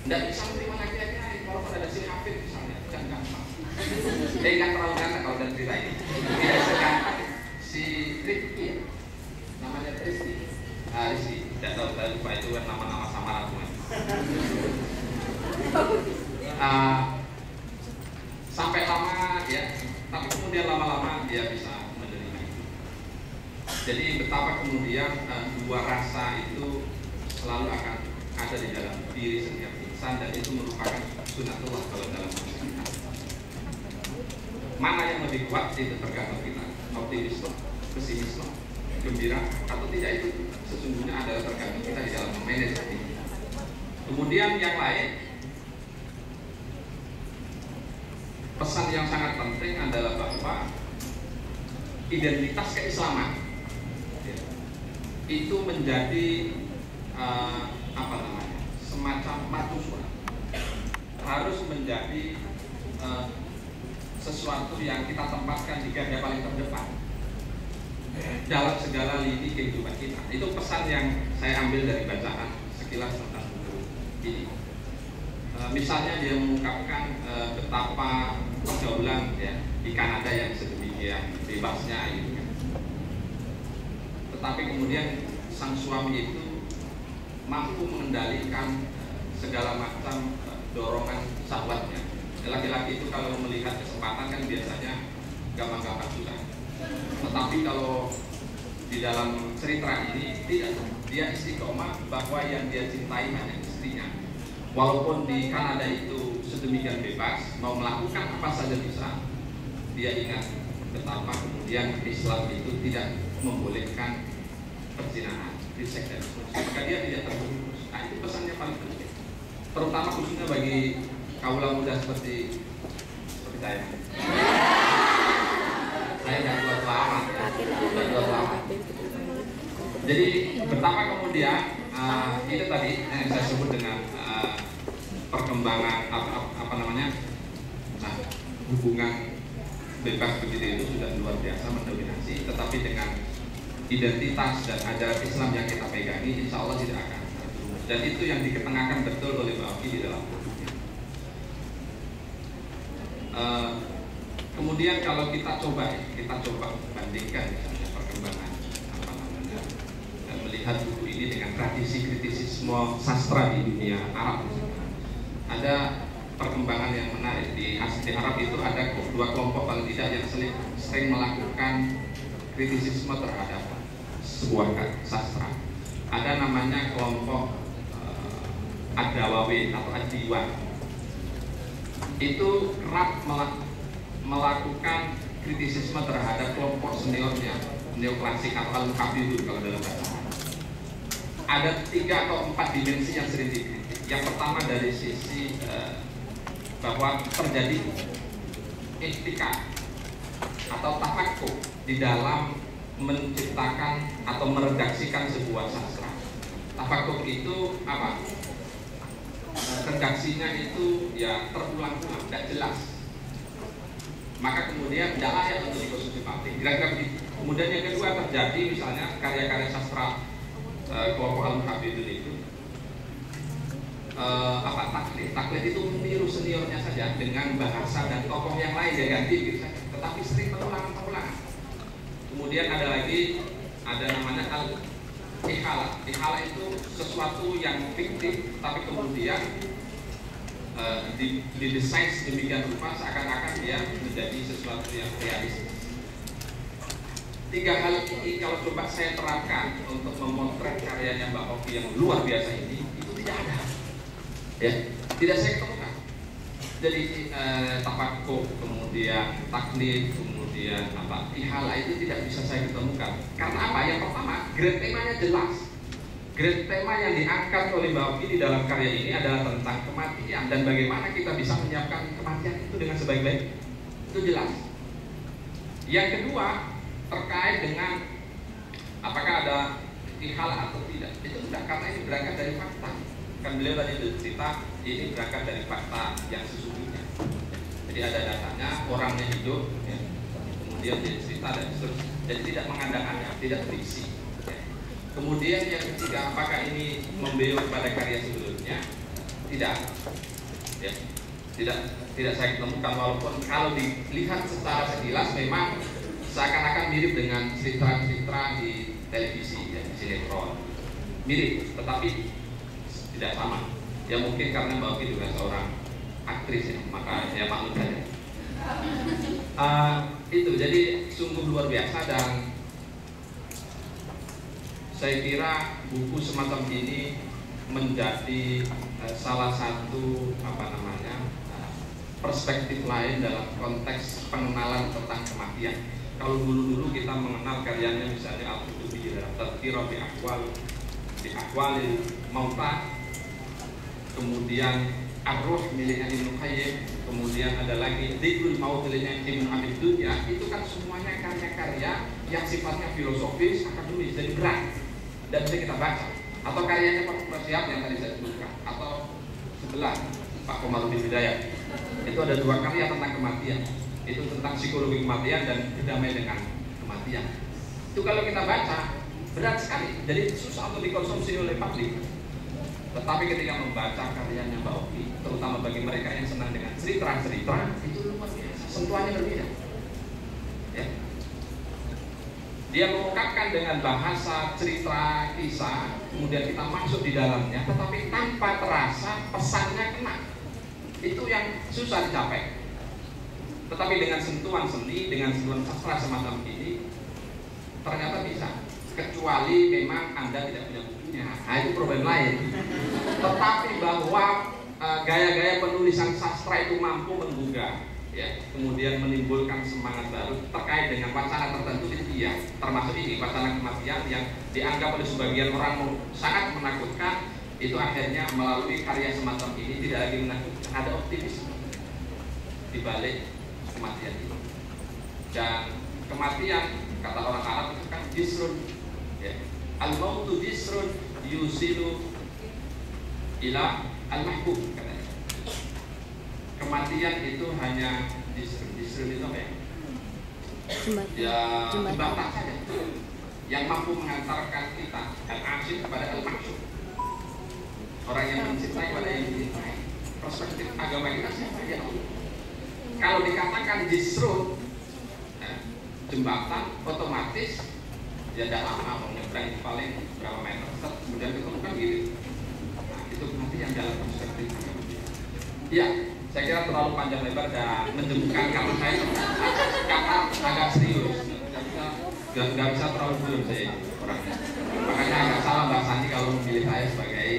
Tidak bisa menerima laki-laki kalau ada si Hafid misalnya, kan gampang. Nggak terlalu gampang kalau dalam cerita ini. Tidak segampang si Rifki, namanya Rizky. Rizky, tidak tahu, saya lupa itu nama-nama samaran semua. Sampai lama ya, tapi kemudian lama-lama dia bisa menerima itu. Jadi betapa kemudian dua rasa itu selalu akan ada di dalam diri setiap insan, dan itu merupakan sunatullah kalau dalam masyarakat. Mana yang lebih kuat itu tergantung kita, optimisme, pesimisme, gembira atau tidak, itu sesungguhnya adalah tergantung kita di dalam memanage ini. Kemudian yang lain, pesan yang sangat penting adalah bahwa identitas keislaman itu menjadi semacam mercusuar, harus menjadi sesuatu yang kita tempatkan di garda paling terdepan dalam segala lini kehidupan kita. Itu pesan yang saya ambil dari bacaan sekilas tentang buku ini. Misalnya dia mengungkapkan betapa pergaulan ya di Kanada yang sedemikian bebasnya gitu kan. Tetapi kemudian sang suami itu mampu mengendalikan segala macam dorongan syahwatnya. Laki-laki itu kalau melihat kesempatan kan biasanya gampang-gampang susah. Tetapi kalau di dalam cerita ini tidak, dia istiqomah bahwa yang dia cintai hanya istrinya. Walaupun di Kanada itu sedemikian bebas, mau melakukan apa saja bisa, dia ingat betapa kemudian Islam itu tidak membolehkan perzinahan, seks dan seterusnya. Maka dia tidak tergerus. Nah itu pesannya paling penting, terutama khususnya bagi kaula muda seperti saya. Saya nggak tua lama, Jadi betapa kemudian itu tadi yang saya sebut dengan perkembangan hubungan bebas begitu itu sudah luar biasa mendominasi, tetapi dengan identitas dan ajaran Islam yang kita pegangi, insya Allah tidak akan terjerumus. Dan itu yang diketengahkan betul oleh Mbak Oki di dalam bukunya. Kemudian kalau kita coba bandingkan misalnya perkembangan dan melihat buku ini dengan tradisi kritisisme sastra di dunia Arab, ada perkembangan yang menarik. Di Arab itu ada dua kelompok paling tidak yang sering melakukan kritisisme terhadap sebuah sastra. Ada namanya kelompok Ad-Dawawin atau Ad-Diwan. Itu kerap melakukan kritisisme terhadap kelompok seniornya, neoklasik atau al-mukabbirun kalau dalam bahasa. Ada 3 atau 4 dimensi yang sering dikritik. Yang pertama dari sisi bahwa terjadi ihtikak atau tafakkur di dalam menciptakan atau meredaksikan sebuah sastra. Tafakkur itu apa? Redaksinya itu ya terulang-ulang, tidak jelas. Maka kemudian tidak layak untuk dikonsumsi publik. Kira-kira begitu. Kemudian yang kedua terjadi misalnya karya-karya sastra kelompok al-mukabbirun itu taklid itu meniru seniornya saja dengan bahasa dan tokoh yang lain dia ganti gitu saja, tetapi sering perulangan. Kemudian ada namanya al-ihala. Ihala itu sesuatu yang fiktif tapi kemudian didesain sedemikian rupa seakan-akan dia menjadi sesuatu yang realistis. 3 hal ini kalau coba saya terapkan untuk memotret karyanya Mbak Oki yang luar biasa ini, itu tidak ada. Ya, tidak saya ketemukan. Jadi tafakkur, kemudian taklid, kemudian ihala itu tidak bisa saya ketemukan. Karena apa? Yang pertama, grand temanya jelas. Grand tema yang diangkat oleh Mbak Oki di dalam karya ini adalah tentang kematian dan bagaimana kita bisa menyiapkan kematian itu dengan sebaik-baik. Itu jelas. Yang kedua terkait dengan apakah ada ihala atau tidak, itu tidak, karena ini berangkat dari fakta. Kan beliau tadi cerita ini berangkat dari fakta yang sesungguhnya. Jadi ada datanya, orangnya hidup, ya. Kemudian dia cerita dan seterusnya. Jadi tidak mengandang-andang, tidak berisi. Ya. Kemudian yang ketiga, apakah ini membelok pada karya sebelumnya? tidak, ya, tidak saya temukan, walaupun kalau dilihat secara sekilas memang seakan-akan mirip dengan cerita-cerita di televisi, ya, di sinetron, mirip, tetapi tidak sama. Ya mungkin karena Mbak Oki juga seorang aktris, ya, maka ya maklum saja. Itu jadi sungguh luar biasa, dan saya kira buku semacam ini menjadi salah satu perspektif lain dalam konteks pengenalan tentang kematian. Kalau dulu kita mengenal karyanya misalnya Al-Qutubi, Tadhkirah bi Ahwalil Mauta, kemudian Ar-Ruh miliknya Ibnu Qayyim, kemudian ada lagi Dzikrul Maut miliknya Ibnu Abi Dunya. Itu kan semuanya karya-karya yang sifatnya filosofis, akademis, jadi berat dan bisa kita baca. Atau karyanya Pak Prasyap yang tadi saya sebutkan, atau sebelah Pak Komarudin Hidayat. Itu ada 2 karya tentang kematian. Itu tentang psikologi kematian dan berdamai dengan kematian. Itu kalau kita baca berat sekali, jadi susah untuk dikonsumsi oleh publik. Tetapi ketika membaca karyanya Mbak Oki, terutama bagi mereka yang senang dengan cerita-cerita, itu luar biasa, sentuhannya berbeda. Ya. Dia mengungkapkan dengan bahasa cerita kisah, kemudian kita masuk di dalamnya, tetapi tanpa terasa pesannya kena. Itu yang susah dicapai. Tetapi dengan sentuhan seni, dengan sentuhan sastra semacam ini, ternyata bisa. Kecuali memang Anda tidak punya bukunya, nah itu problem lain. Tetapi bahwa gaya-gaya penulisan sastra itu mampu menggugah, ya, kemudian menimbulkan semangat baru terkait dengan wacana tertentu, itu iya. Termasuk ini wacana kematian yang dianggap oleh sebagian orang sangat menakutkan, itu akhirnya melalui karya semacam ini tidak lagi menakutkan, ada optimisme di balik kematian itu. Dan kematian, kata orang Arab itu kan jisrun, ya. Al-mautu jisrun yusilu ila al-mahbub, katanya. Kematian itu hanya jisrun itu apa ya? Jembatan saja yang mampu mengantarkan kita al-asyik kepada al-mahbub. Orang yang mencintai kepada yang dicintai. Perspektif agama kita siapa? Ya Allah. Kalau dikatakan jisrun, jembatan, otomatis ya tidak lama, mau nyebrang paling berapa meter, kemudian ketemu kan gitu. Nah itu nanti yang dalam perspektif agama. Ya, saya kira terlalu panjang lebar dan menjemukan kalau saya kata agak serius, nggak bisa terlalu belum saya orangnya. Makanya agak salah Mbak Sandi kalau memilih saya sebagai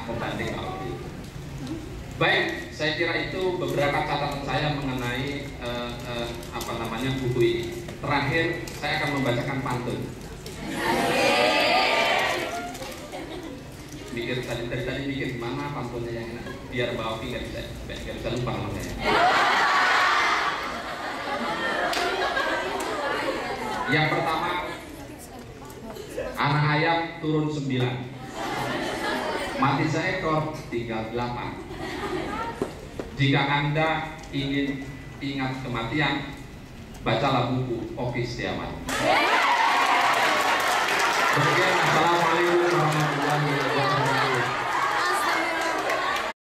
pembanding kalau gitu. Baik, saya kira itu beberapa catatan saya mengenai buku ini. Terakhir, saya akan membacakan pantun. Dari tadi mikir gimana pantunnya yang enak, biar Mbak Oki nggak bisa lupa namanya. Yang pertama, anak ayam turun 9. Mati seekor, tinggal 8. Jika Anda ingin ingat kematian, bacalah buku Oki Setiawan. Demikian, assalamualaikum.